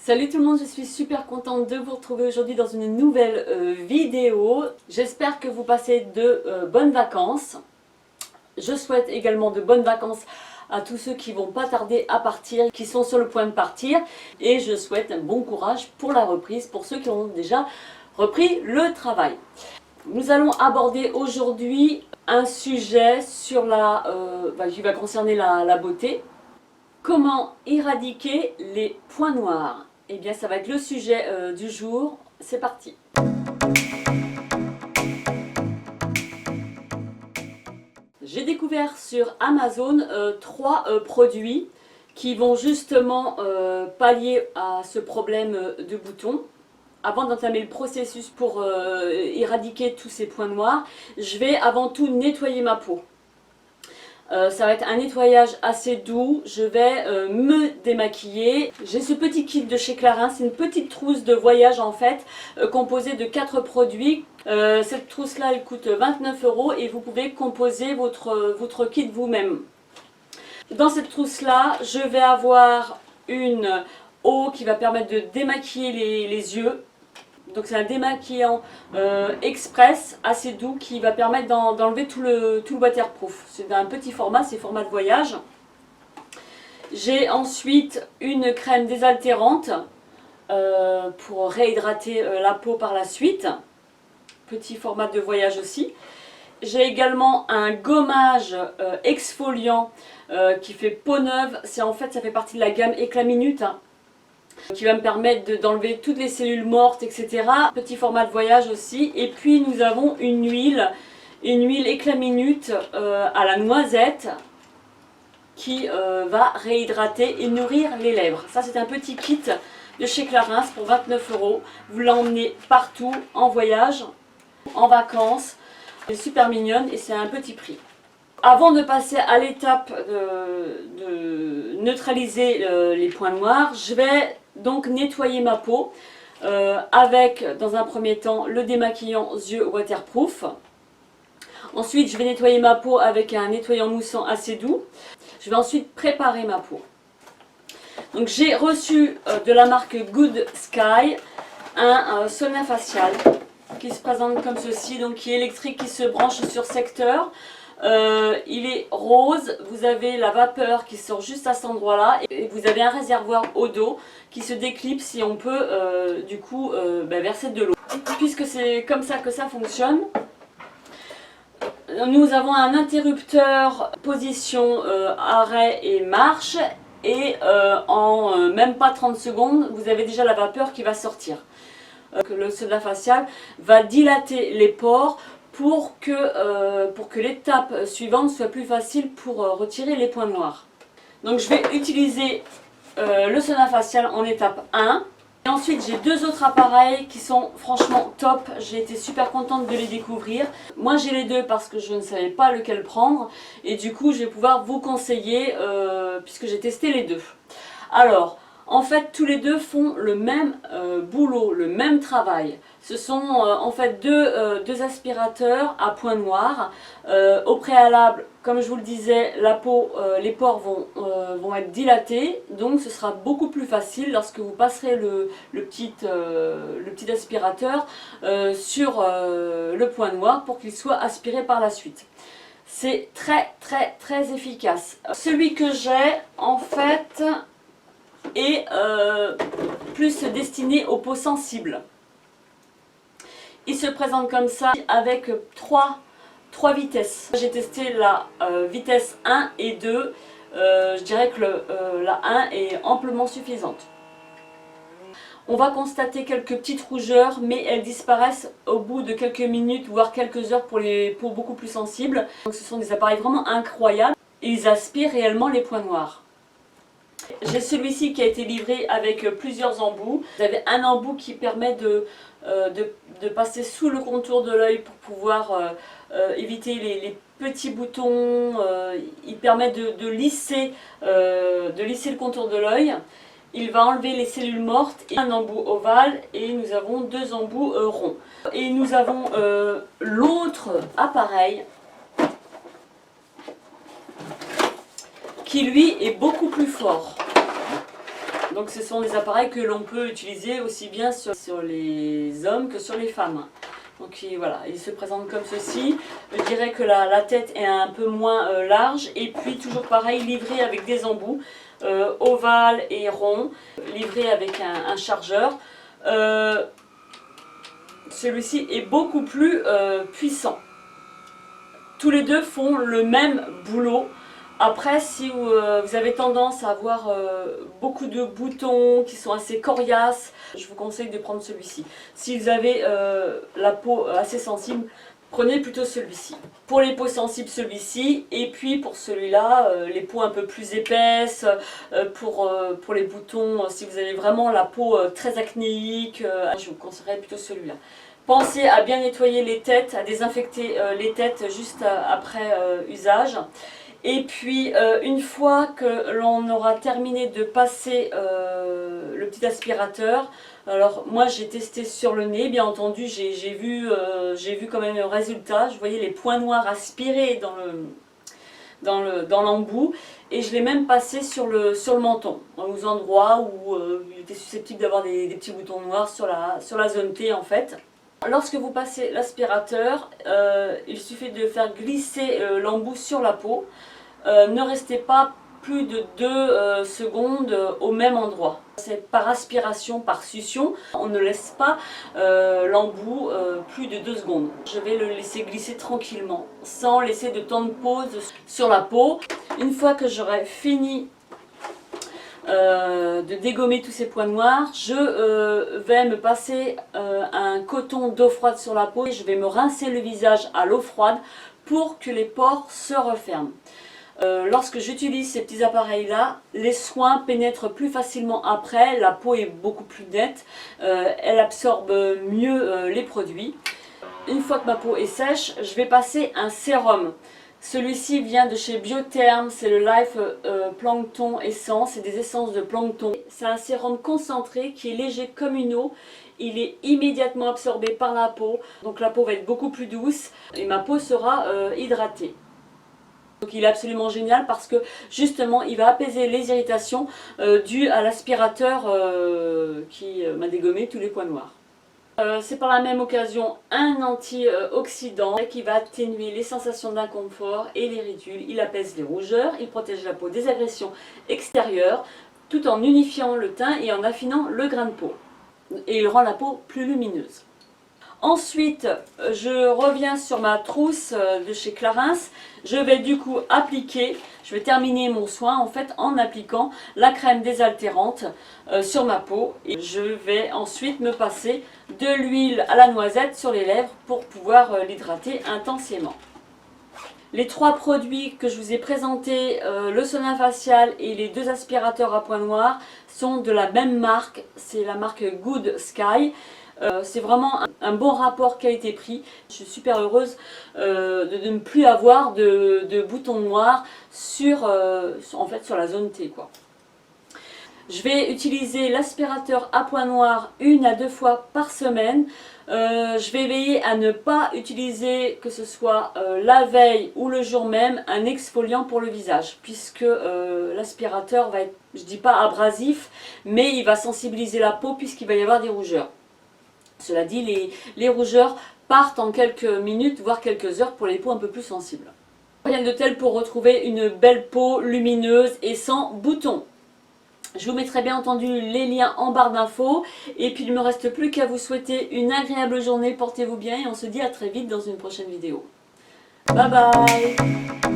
Salut tout le monde, je suis super contente de vous retrouver aujourd'hui dans une nouvelle vidéo. J'espère que vous passez de bonnes vacances. Je souhaite également de bonnes vacances à tous ceux qui vont pas tarder à partir, qui sont sur le point de partir. Et je souhaite un bon courage pour la reprise, pour ceux qui ont déjà repris le travail. Nous allons aborder aujourd'hui un sujet sur qui va concerner la beauté. Comment éradiquer les points noirs? Eh bien, ça va être le sujet du jour. C'est parti! J'ai découvert sur Amazon 3 produits qui vont justement pallier à ce problème de boutons. Avant d'entamer le processus pour éradiquer tous ces points noirs, je vais avant tout nettoyer ma peau. Ça va être un nettoyage assez doux. Je vais me démaquiller. J'ai ce petit kit de chez Clarins. C'est une petite trousse de voyage en fait, composée de 4 produits. Cette trousse là elle coûte 29 € et vous pouvez composer votre kit vous-même. Dans cette trousse là je vais avoir une eau qui va permettre de démaquiller les yeux. Donc c'est un démaquillant express assez doux qui va permettre d'enlever tout le waterproof. C'est un petit format, c'est format de voyage. J'ai ensuite une crème désaltérante pour réhydrater la peau par la suite. Petit format de voyage aussi. J'ai également un gommage exfoliant qui fait peau neuve. En fait, ça fait partie de la gamme Éclat Minute. Qui va me permettre d'enlever toutes les cellules mortes, etc. Petit format de voyage aussi. Et puis nous avons une huile Éclat Minute à la noisette qui va réhydrater et nourrir les lèvres. Ça c'est un petit kit de chez Clarins pour 29 €. Vous l'emmenez partout, en voyage, en vacances. Elle est super mignonne et c'est un petit prix. Avant de passer à l'étape de neutraliser les points noirs, je vais donc nettoyer ma peau avec, dans un premier temps, le démaquillant yeux waterproof. Ensuite, je vais nettoyer ma peau avec un nettoyant moussant assez doux. Je vais ensuite préparer ma peau. Donc j'ai reçu de la marque Good Sky un sauna facial qui se présente comme ceci, donc qui est électrique, qui se branche sur secteur. Il est rose, vous avez la vapeur qui sort juste à cet endroit là et vous avez un réservoir au dos qui se déclipse si on peut verser de l'eau. Puisque c'est comme ça que ça fonctionne, nous avons un interrupteur position arrêt et marche et en même pas 30 secondes vous avez déjà la vapeur qui va sortir. Le soda facial va dilater les pores pour que l'étape suivante soit plus facile pour retirer les points noirs. Donc je vais utiliser le sauna facial en étape 1. Et ensuite j'ai deux autres appareils qui sont franchement top. J'ai été super contente de les découvrir. Moi j'ai les deux parce que je ne savais pas lequel prendre. Et du coup je vais pouvoir vous conseiller puisque j'ai testé les deux. Alors, en fait, tous les deux font le même boulot, le même travail. Ce sont en fait deux aspirateurs à points noirs. Au préalable, comme je vous le disais, la peau, les pores vont être dilatés. Donc ce sera beaucoup plus facile lorsque vous passerez le petit aspirateur sur le point noir pour qu'il soit aspiré par la suite. C'est très efficace. Celui que j'ai, en fait, est plus destiné aux peaux sensibles. Il se présente comme ça avec trois vitesses. J'ai testé la vitesse 1 et 2. Je dirais que la 1 est amplement suffisante. On va constater quelques petites rougeurs, mais elles disparaissent au bout de quelques minutes, voire quelques heures pour les peaux beaucoup plus sensibles. Donc ce sont des appareils vraiment incroyables. Ils aspirent réellement les points noirs. J'ai celui-ci qui a été livré avec plusieurs embouts. Vous avez un embout qui permet de passer sous le contour de l'œil pour pouvoir éviter les petits boutons. Il permet de lisser le contour de l'œil. Il va enlever les cellules mortes. Et un embout ovale et nous avons deux embouts ronds. Et nous avons l'autre appareil qui lui est beaucoup plus fort. Donc ce sont des appareils que l'on peut utiliser aussi bien sur les hommes que sur les femmes. Donc voilà, il se présente comme ceci. Je dirais que la tête est un peu moins large. Et puis toujours pareil, livré avec des embouts, ovales et ronds, livré avec un chargeur. Celui-ci est beaucoup plus puissant. Tous les deux font le même boulot. Après, si vous avez tendance à avoir beaucoup de boutons qui sont assez coriaces, je vous conseille de prendre celui-ci. Si vous avez la peau assez sensible, prenez plutôt celui-ci. Pour les peaux sensibles, celui-ci. Et puis pour celui-là, les peaux un peu plus épaisses, pour les boutons, si vous avez vraiment la peau très acnéique, je vous conseillerais plutôt celui-là. Pensez à bien nettoyer les têtes, à désinfecter les têtes juste après usage. Et puis une fois que l'on aura terminé de passer le petit aspirateur, alors moi j'ai testé sur le nez, bien entendu j'ai vu quand même le résultat. Je voyais les points noirs aspirés dans l'embout, et je l'ai même passé sur le menton, aux endroits où il était susceptible d'avoir des petits boutons noirs sur la zone T en fait. Lorsque vous passez l'aspirateur, il suffit de faire glisser l'embout sur la peau. Ne restez pas plus de 2 secondes au même endroit. C'est par aspiration, par succion. On ne laisse pas l'embout plus de 2 secondes. Je vais le laisser glisser tranquillement, sans laisser de temps de pause sur la peau. Une fois que j'aurai fini de dégommer tous ces points noirs, je vais me passer un coton d'eau froide sur la peau et je vais me rincer le visage à l'eau froide pour que les pores se referment. Lorsque j'utilise ces petits appareils là, les soins pénètrent plus facilement après, la peau est beaucoup plus nette, elle absorbe mieux les produits. Une fois que ma peau est sèche, je vais passer un sérum. Celui-ci vient de chez Biotherm, c'est le Life Plankton Essence, c'est des essences de plancton. C'est un sérum concentré qui est léger comme une eau, il est immédiatement absorbé par la peau, donc la peau va être beaucoup plus douce et ma peau sera hydratée. Donc il est absolument génial parce que justement il va apaiser les irritations dues à l'aspirateur qui m'a dégommé tous les points noirs. C'est par la même occasion un antioxydant qui va atténuer les sensations d'inconfort et les ridules. Il apaise les rougeurs, il protège la peau des agressions extérieures tout en unifiant le teint et en affinant le grain de peau. Et il rend la peau plus lumineuse. Ensuite, je reviens sur ma trousse de chez Clarins. Je vais du coup appliquer, je vais terminer mon soin en fait en appliquant la crème désaltérante sur ma peau. Et je vais ensuite me passer de l'huile à la noisette sur les lèvres pour pouvoir l'hydrater intensément. Les 3 produits que je vous ai présentés, le sauna facial et les 2 aspirateurs à points noirs, sont de la même marque, c'est la marque Good Sky. C'est vraiment un bon rapport qualité-prix. Je suis super heureuse de ne plus avoir de boutons noirs en fait, sur la zone T, quoi. Je vais utiliser l'aspirateur à points noirs 1 à 2 fois par semaine. Je vais veiller à ne pas utiliser, que ce soit la veille ou le jour même, un exfoliant pour le visage, puisque l'aspirateur va être, je dis pas abrasif, mais il va sensibiliser la peau puisqu'il va y avoir des rougeurs. Cela dit, les rougeurs partent en quelques minutes, voire quelques heures pour les peaux un peu plus sensibles. Rien de tel pour retrouver une belle peau lumineuse et sans boutons. Je vous mettrai bien entendu les liens en barre d'infos. Et puis il ne me reste plus qu'à vous souhaiter une agréable journée. Portez-vous bien et on se dit à très vite dans une prochaine vidéo. Bye bye!